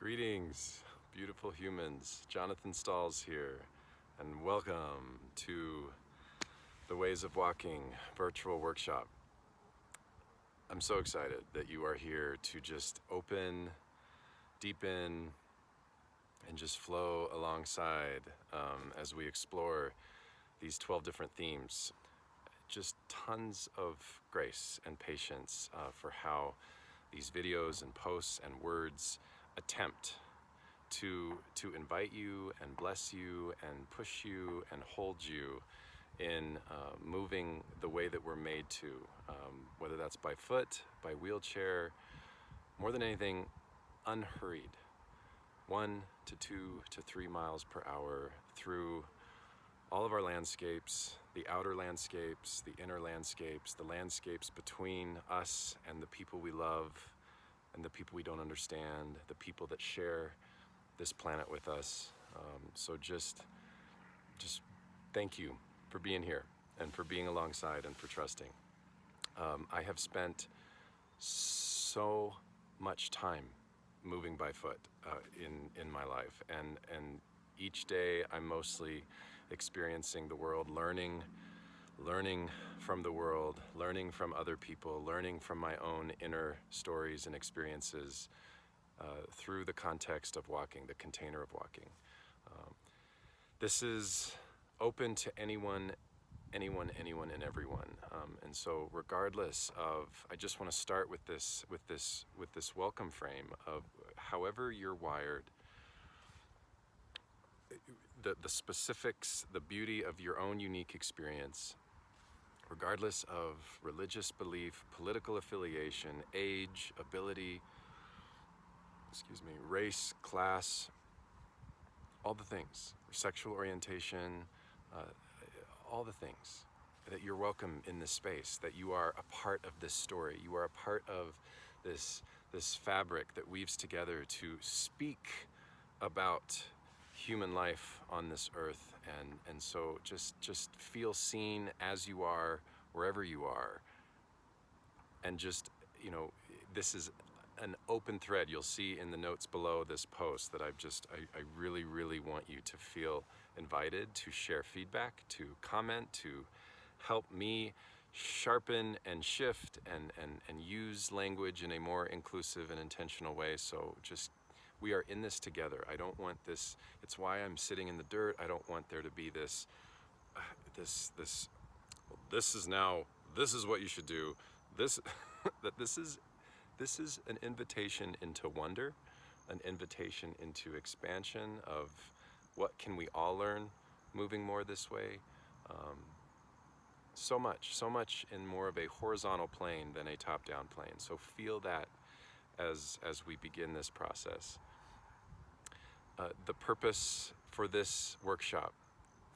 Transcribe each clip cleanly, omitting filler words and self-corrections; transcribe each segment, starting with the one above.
Greetings, beautiful humans. Jonathan Stalls here, and welcome to the Ways of Walking virtual workshop. I'm so excited that you are here to just open, deepen, and just flow alongside as we explore these 12 different themes. Just tons of grace and patience for how these videos and posts and words attempt to invite you and bless you and push you and hold you in moving the way that we're made to, whether that's by foot, by wheelchair, more than anything, unhurried, 1 to 2 to 3 miles per hour through all of our landscapes, the outer landscapes, the inner landscapes, the landscapes between us and the people we love and the people we don't understand, the people that share this planet with us. So just thank you for being here and for being alongside and for trusting. I have spent so much time moving by foot in my life, and each day I'm mostly experiencing the world, learning from the world, learning from other people, learning from my own inner stories and experiences through the context of walking, the container of walking. This is open to anyone and everyone. And so regardless of, I just want to start with this welcome frame of however you're wired, the specifics, the beauty of your own unique experience, regardless of religious belief, political affiliation, age, ability, race, class, all the things, sexual orientation, all the things, that you're welcome in this space, that you are a part of this story, you are a part of this fabric that weaves together to speak about human life on this earth, and so just feel seen as you are, wherever you are, and just, this is an open thread. You'll see in the notes below this post that I really want you to feel invited to share feedback, to comment, to help me sharpen and shift and use language in a more inclusive and intentional way. So just, we are in this together. I don't want this, it's why I'm sitting in the dirt. I don't want there to be this is what you should do. This is an invitation into wonder, an invitation into expansion of what can we all learn moving more this way. So much in more of a horizontal plane than a top-down plane. So feel that as we begin this process. The purpose for this workshop,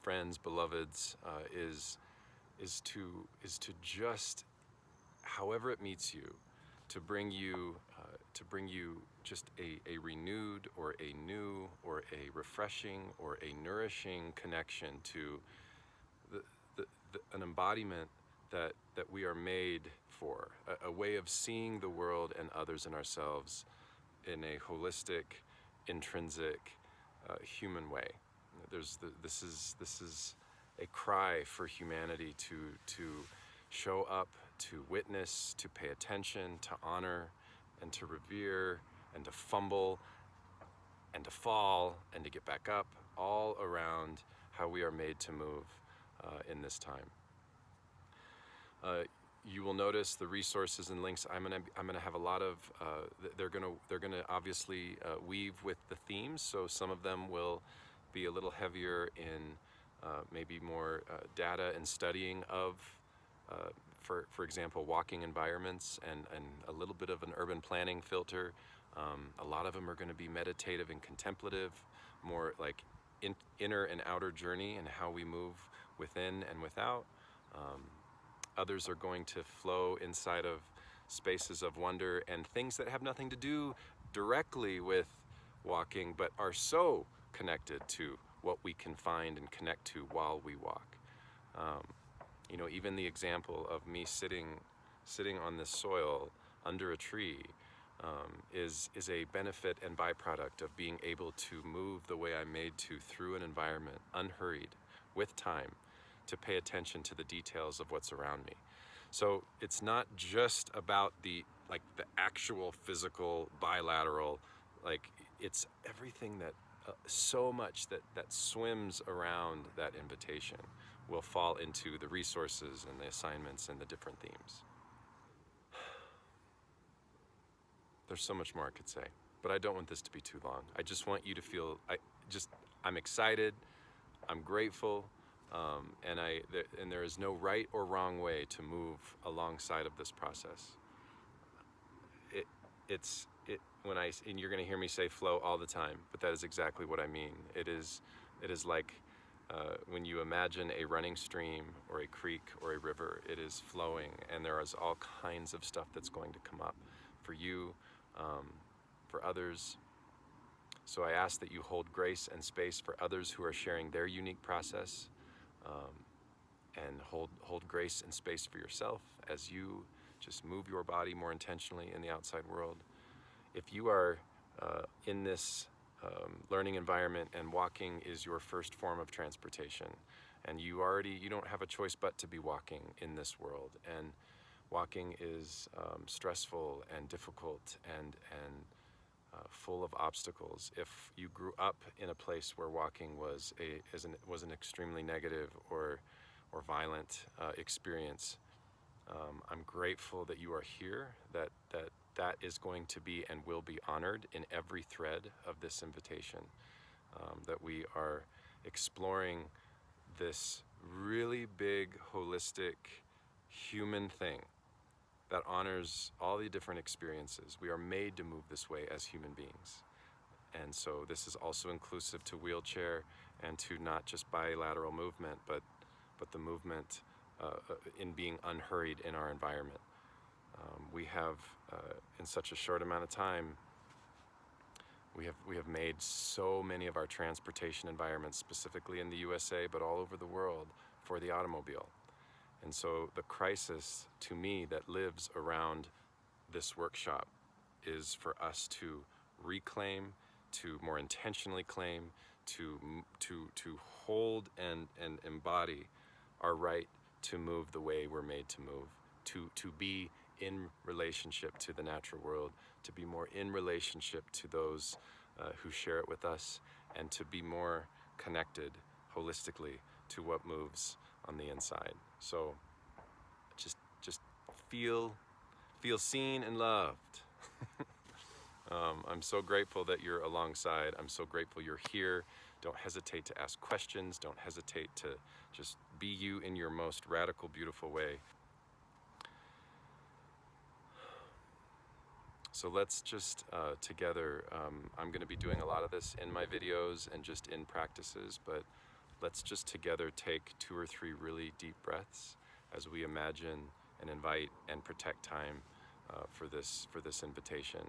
friends, beloveds, is to just, however it meets you, to bring you just a renewed or a new or a refreshing or a nourishing connection to an embodiment that we are made for, a way of seeing the world and others and ourselves in a holistic, intrinsic, human way. This is a cry for humanity to show up, to witness, to pay attention, to honor, and to revere, and to fumble, and to fall, and to get back up, all around how we are made to move in this time. You will notice the resources and links. I'm gonna have a lot of. They're gonna obviously weave with the themes. So some of them will be a little heavier in maybe more data and studying of, for example, walking environments, and a little bit of an urban planning filter. A lot of them are going to be meditative and contemplative, more like inner and outer journey and how we move within and without. Others are going to flow inside of spaces of wonder and things that have nothing to do directly with walking, but are so connected to what we can find and connect to while we walk. Even the example of me sitting on this soil under a tree, is a benefit and byproduct of being able to move the way I'm made to through an environment, unhurried, with time, to pay attention to the details of what's around me. So it's not just about the actual physical bilateral, it's everything that so much that swims around that invitation will fall into the resources and the assignments and the different themes. There's so much more I could say, but I don't want this to be too long. I just want you to feel, I'm excited, I'm grateful, and there is no right or wrong way to move alongside of this process. And you're going to hear me say flow all the time, but that is exactly what I mean. It is like when you imagine a running stream or a creek or a river. It is flowing, and there is all kinds of stuff that's going to come up for you, for others. So I ask that you hold grace and space for others who are sharing their unique process, and hold grace and space for yourself as you just move your body more intentionally in the outside world. If you are in this learning environment and walking is your first form of transportation, and you don't have a choice but to be walking in this world, and walking is stressful and difficult and full of obstacles. If you grew up in a place where walking was an extremely negative or violent experience, I'm grateful that you are here, that is going to be and will be honored in every thread of this invitation, that we are exploring this really big, holistic, human thing that honors all the different experiences. We are made to move this way as human beings. And so this is also inclusive to wheelchair and to not just bilateral movement, but the movement in being unhurried in our environment. We have, in such a short amount of time, we have made so many of our transportation environments, specifically in the USA, but all over the world, for the automobile. And so the crisis, to me, that lives around this workshop is for us to reclaim, to more intentionally claim, to hold and embody our right to move the way we're made to move, to be in relationship to the natural world, to be more in relationship to those who share it with us, and to be more connected holistically to what moves on the inside. So just feel seen and loved. I'm so grateful that you're alongside. I'm so grateful you're here. Don't hesitate to ask questions. Don't hesitate to just be you in your most radical, beautiful way. So let's just together, I'm going to be doing a lot of this in my videos and just in practices, but let's just together take 2 or 3 really deep breaths as we imagine and invite and protect time for this invitation.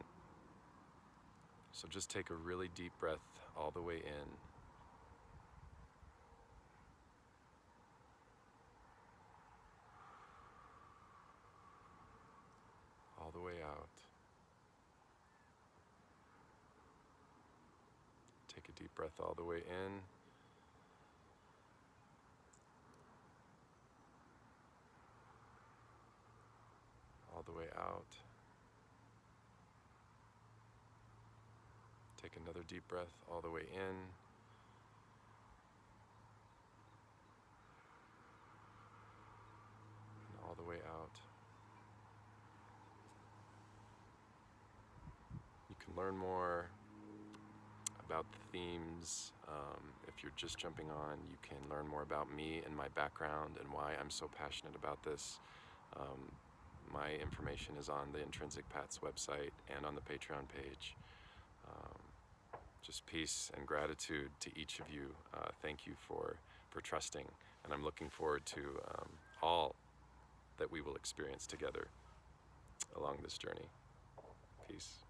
So just take a really deep breath all the way in. All the way out. Take a deep breath all the way in. All the way out. Take another deep breath all the way in. And all the way out. You can learn more about the themes. If you're just jumping on, you can learn more about me and my background and why I'm so passionate about this. My information is on the Intrinsic Paths website and on the Patreon page. Just peace and gratitude to each of you. Thank you for trusting, and I'm looking forward to all that we will experience together along this journey. Peace.